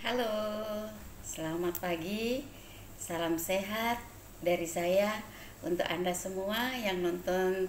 Halo, selamat pagi, salam sehat dari saya untuk Anda semua yang nonton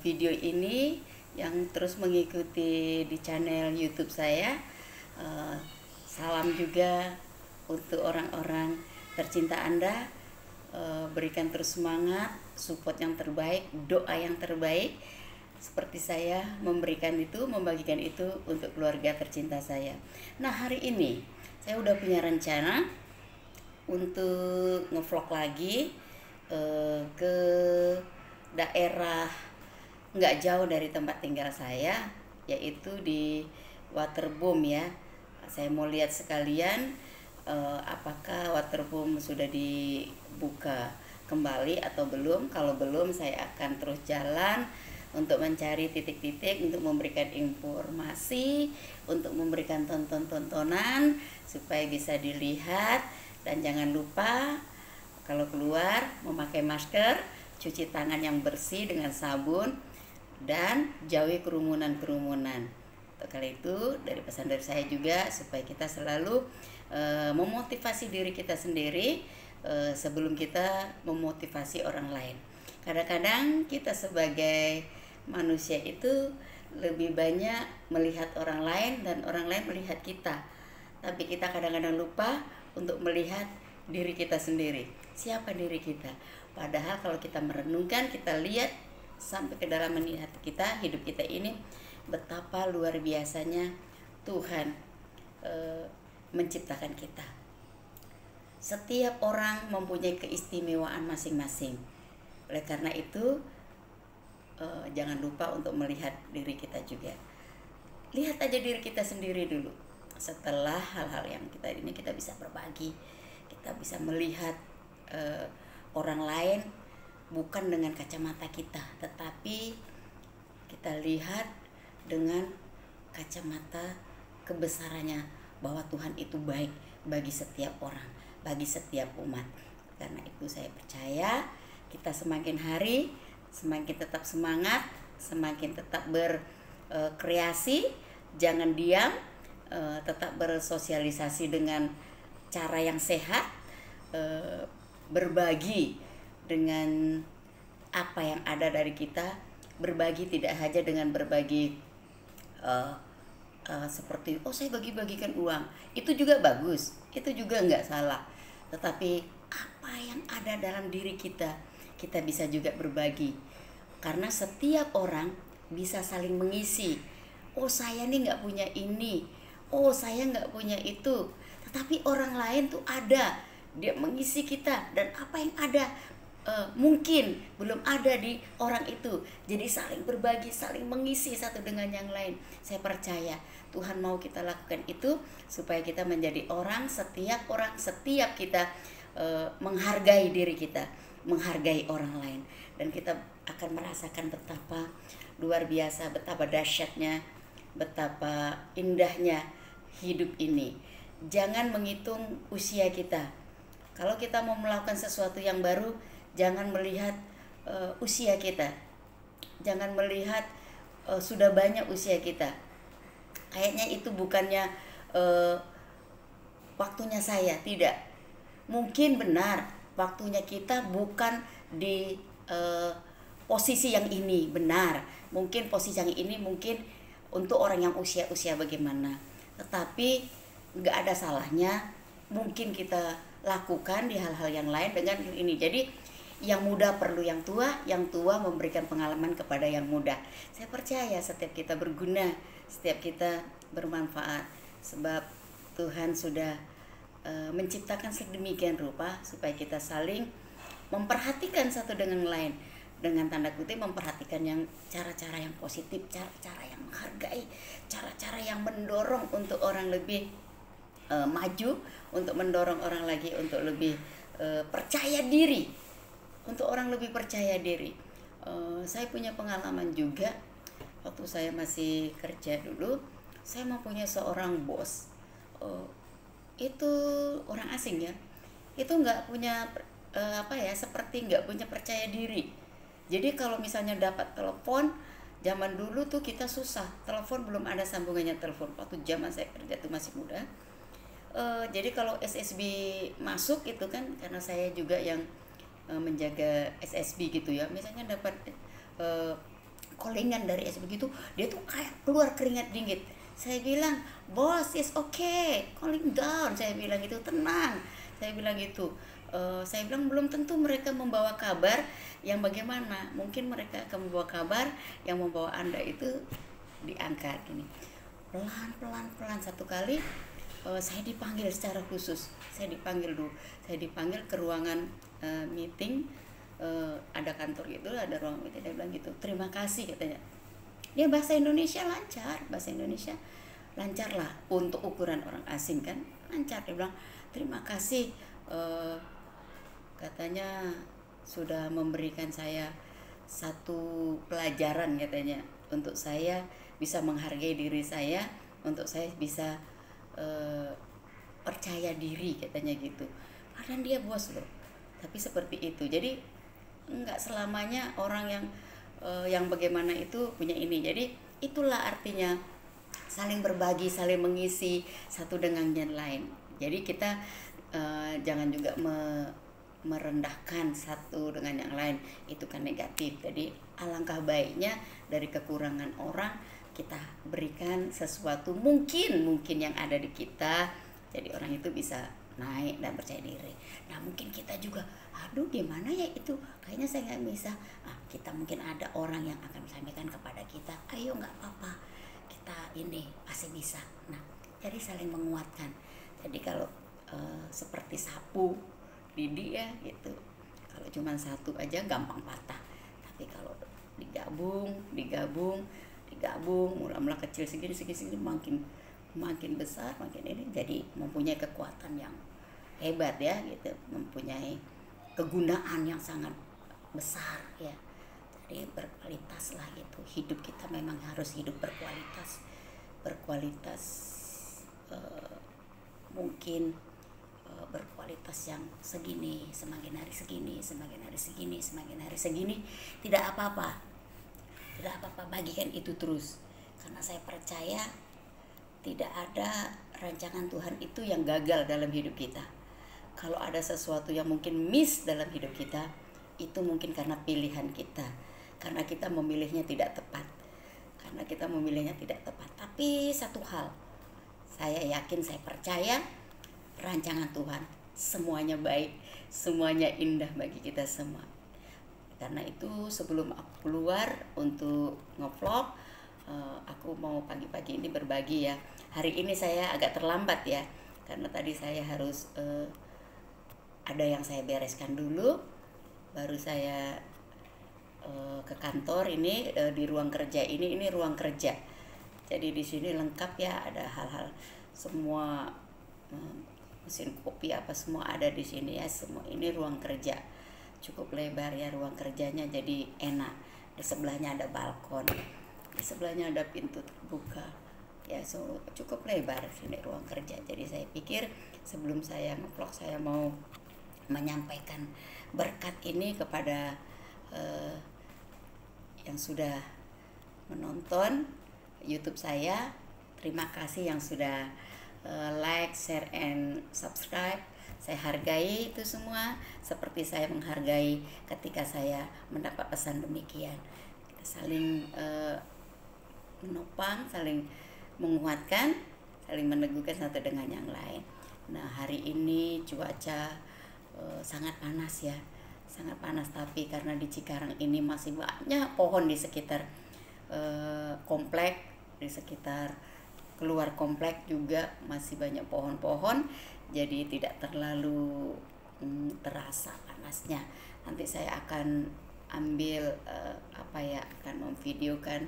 video ini, yang terus mengikuti di channel YouTube saya. Eh, Salam juga untuk orang-orang tercinta Anda. Berikan terus semangat, support yang terbaik, doa yang terbaik seperti saya memberikan itu, membagikan itu untuk keluarga tercinta saya. Nah, hari ini saya udah punya rencana untuk ngevlog lagi ke daerah nggak jauh dari tempat tinggal saya, yaitu di Waterboom ya. Saya mau lihat sekalian apakah Waterboom sudah dibuka kembali atau belum. Kalau belum, saya akan terus jalan untuk mencari titik-titik, untuk memberikan informasi, untuk memberikan tontonan supaya bisa dilihat. Dan jangan lupa kalau keluar memakai masker, cuci tangan yang bersih dengan sabun, dan jauhi kerumunan-kerumunan. Kali itu dari pesan dari saya juga supaya kita selalu memotivasi diri kita sendiri sebelum kita memotivasi orang lain. Kadang-kadang kita sebagai manusia itu lebih banyak melihat orang lain dan orang lain melihat kita. Tapi kita kadang-kadang lupa untuk melihat diri kita sendiri. Siapa diri kita? Padahal kalau kita merenungkan, kita lihat sampai ke dalam hati kita, hidup kita ini, betapa luar biasanya Tuhan menciptakan kita. Setiap orang mempunyai keistimewaan masing-masing. Oleh karena itu, jangan lupa untuk melihat diri kita juga. Lihat aja diri kita sendiri dulu. Setelah hal-hal yang kita bisa berbagi, kita bisa melihat orang lain bukan dengan kacamata kita, tetapi kita lihat dengan kacamata kebesarannya, bahwa Tuhan itu baik bagi setiap orang, bagi setiap umat. Karena itu saya percaya kita semakin hari semakin tetap semangat, semakin tetap berkreasi, jangan diam, tetap bersosialisasi dengan cara yang sehat, berbagi dengan apa yang ada dari kita, berbagi tidak hanya dengan berbagi seperti saya bagi-bagikan uang, itu juga bagus, itu juga nggak salah, tetapi apa yang ada dalam diri kita, kita bisa juga berbagi, karena setiap orang bisa saling mengisi. Oh, saya nih nggak punya ini, oh saya nggak punya itu, tetapi orang lain tuh ada, dia mengisi kita, dan apa yang ada mungkin belum ada di orang itu. Jadi saling berbagi, saling mengisi satu dengan yang lain. Saya percaya Tuhan mau kita lakukan itu supaya kita menjadi setiap kita menghargai diri kita, menghargai orang lain, dan kita akan merasakan betapa luar biasa, betapa dahsyatnya, betapa indahnya hidup ini. Jangan menghitung usia kita. Kalau kita mau melakukan sesuatu yang baru, jangan melihat usia kita, jangan melihat sudah banyak usia kita. Kayaknya itu bukannya waktunya saya, tidak. Mungkin benar waktunya kita bukan di posisi yang ini, benar. Mungkin posisi yang ini mungkin untuk orang yang usia-usia bagaimana. Tetapi nggak ada salahnya mungkin kita lakukan di hal-hal yang lain dengan ini. Jadi yang muda perlu yang tua memberikan pengalaman kepada yang muda. Saya percaya setiap kita berguna, setiap kita bermanfaat, sebab Tuhan sudah menciptakan sedemikian rupa supaya kita saling memperhatikan satu dengan lain, dengan tanda kutip memperhatikan yang cara-cara yang positif, cara-cara yang menghargai, cara-cara yang mendorong untuk orang lebih maju, untuk mendorong orang lagi untuk lebih percaya diri, untuk orang lebih percaya diri. Saya punya pengalaman juga waktu saya masih kerja dulu. Saya mempunyai seorang bos, itu orang asing ya, itu nggak punya seperti nggak punya percaya diri. Jadi kalau misalnya dapat telepon, zaman dulu tuh kita susah, telepon belum ada sambungannya telepon. Waktu zaman saya kerja tuh masih muda, Jadi kalau SSB masuk itu kan, karena saya juga yang menjaga SSB gitu ya, misalnya dapat callingan dari SSB gitu, dia tuh kayak keluar keringat dingin. Saya bilang, bos, is okay, calling down. Saya bilang gitu, tenang. Saya bilang gitu. Saya bilang belum tentu mereka membawa kabar yang bagaimana. Mungkin mereka akan membawa kabar yang membawa Anda itu diangkat gini. Pelan pelan pelan satu kali. Saya dipanggil secara khusus. Saya dipanggil dulu. Saya dipanggil ke ruangan meeting. Ada kantor gitu, ada ruang meeting. Dia bilang gitu, terima kasih katanya. Dia bahasa Indonesia lancar, bahasa Indonesia lancar lah untuk ukuran orang asing kan, lancar. Dia bilang terima kasih, katanya sudah memberikan saya satu pelajaran katanya, untuk saya bisa menghargai diri saya, untuk saya bisa percaya diri katanya gitu. Padahal dia bos loh, tapi seperti itu. Jadi nggak selamanya orang yang bagaimana itu punya ini. Jadi itulah artinya saling berbagi, saling mengisi satu dengan yang lain. Jadi kita jangan juga merendahkan satu dengan yang lain, itu kan negatif. Jadi alangkah baiknya dari kekurangan orang kita berikan sesuatu mungkin yang ada di kita, jadi orang itu bisa naik dan percaya diri. Nah mungkin kita juga, aduh gimana ya itu, kayaknya saya nggak bisa. Kita mungkin ada orang yang akan sampaikan kepada kita, ayo nggak apa-apa, kita ini pasti bisa. Nah jadi saling menguatkan. Jadi kalau seperti sapu lidi ya gitu, kalau cuma satu aja gampang patah, tapi kalau digabung mula-mula kecil segini makin besar, makin ini, jadi mempunyai kekuatan yang hebat ya gitu, mempunyai kegunaan yang sangat besar ya. Jadi berkualitas lah gitu, hidup kita memang harus hidup berkualitas mungkin berkualitas yang segini, semakin hari segini, tidak apa-apa bagikan itu terus, karena saya percaya tidak ada rancangan Tuhan itu yang gagal dalam hidup kita. Kalau ada sesuatu yang mungkin miss dalam hidup kita, itu mungkin karena pilihan kita, karena kita memilihnya tidak tepat. Tapi satu hal, saya yakin, saya percaya rancangan Tuhan semuanya baik, semuanya indah bagi kita semua. Karena itu sebelum aku keluar untuk ngevlog, aku mau pagi-pagi ini berbagi ya. Hari ini saya agak terlambat ya, karena tadi saya harus ada yang saya bereskan dulu, baru saya ke kantor ini, di ruang kerja ini ruang kerja. Jadi di sini lengkap ya, ada hal-hal semua, mesin kopi apa semua ada di sini ya, semua. Ini ruang kerja cukup lebar ya ruang kerjanya, jadi enak. Di sebelahnya ada balkon, di sebelahnya ada pintu terbuka ya, cukup lebar sini ruang kerja. Jadi saya pikir sebelum saya ngevlog, saya mau menyampaikan berkat ini kepada yang sudah menonton YouTube saya. Terima kasih yang sudah like, share, and subscribe. Saya hargai itu semua, seperti saya menghargai ketika saya mendapat pesan demikian. Kita saling menopang, saling menguatkan, saling meneguhkan satu dengan yang lain. Nah hari ini cuaca sangat panas ya, sangat panas. Tapi karena di Cikarang ini masih banyak pohon di sekitar komplek, di sekitar keluar komplek juga masih banyak pohon-pohon, jadi tidak terlalu terasa panasnya. Nanti saya akan ambil akan memvideokan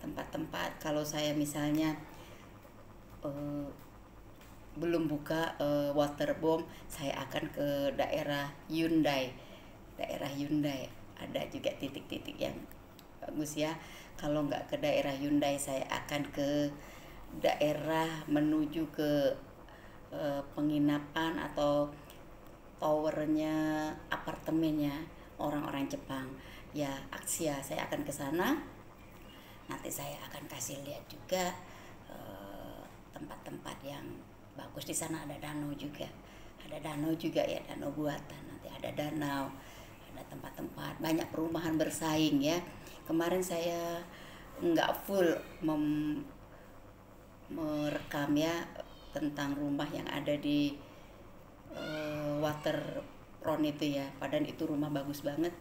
tempat-tempat. Kalau saya misalnya belum buka waterbomb, saya akan ke daerah Hyundai. Ada juga titik-titik yang bagus ya. Kalau nggak ke daerah Hyundai, saya akan ke daerah menuju ke penginapan atau towernya, apartemennya orang-orang Jepang ya, Axia. Saya akan ke sana. Nanti saya akan kasih lihat juga tempat-tempat yang bagus. Di sana ada danau juga, ya, danau buatan. Nanti ada danau, ada tempat-tempat, banyak perumahan bersaing ya. Kemarin saya nggak full merekam ya tentang rumah yang ada di waterfront itu ya. Padahal itu rumah bagus banget.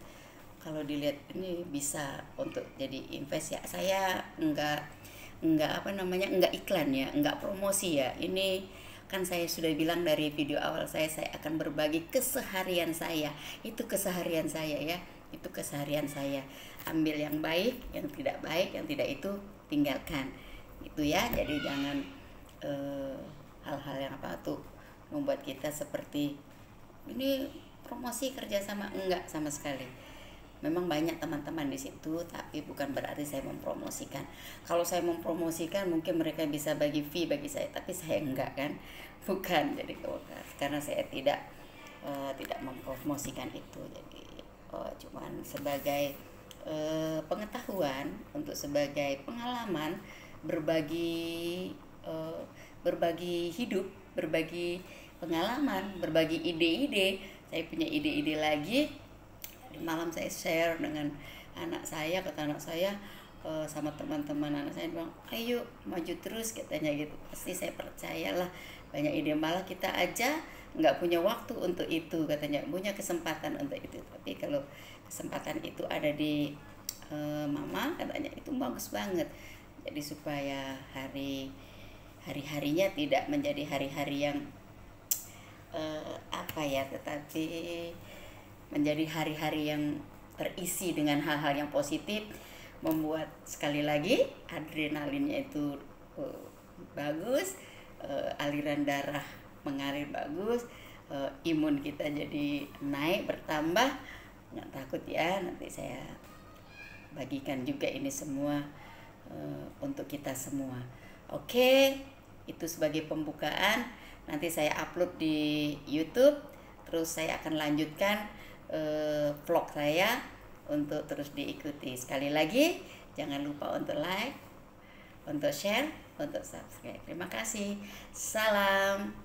Kalau dilihat ini bisa untuk jadi invest ya. Saya nggak apa namanya, nggak iklan ya, nggak promosi ya. Ini kan saya sudah bilang dari video awal saya akan berbagi keseharian saya. Itu keseharian saya ya, itu keseharian saya. Ambil yang baik, yang tidak baik, yang tidak itu tinggalkan. Itu ya. Jadi jangan hal-hal yang apa tuh membuat kita seperti ini promosi kerjasama, enggak sama sekali. Memang banyak teman-teman di situ, tapi bukan berarti saya mempromosikan. Kalau saya mempromosikan mungkin mereka bisa bagi fee bagi saya, tapi saya enggak kan, bukan. Jadi karena saya tidak mempromosikan itu. Jadi cuman sebagai pengetahuan, untuk sebagai pengalaman, berbagi hidup, berbagi pengalaman, berbagi ide-ide. Saya punya ide-ide lagi. Di malam saya share dengan anak saya, kata anak saya sama teman-teman anak saya bilang, ayo maju terus katanya gitu. Pasti saya percayalah, banyak ide. Malah kita aja nggak punya waktu untuk itu katanya, punya kesempatan untuk itu. Tapi kalau kesempatan itu ada di mama katanya, itu bagus banget. Jadi supaya hari-harinya tidak menjadi hari-hari yang tetapi menjadi hari-hari yang terisi dengan hal-hal yang positif, membuat sekali lagi adrenalinnya itu bagus, aliran darah mengalir bagus, imun kita jadi naik, bertambah. Nggak takut ya, nanti saya bagikan juga ini semua untuk kita semua. Oke, itu sebagai pembukaan. Nanti saya upload di YouTube, terus saya akan lanjutkan vlog saya untuk terus diikuti. Sekali lagi, jangan lupa untuk like, untuk share, untuk subscribe. Terima kasih. Salam.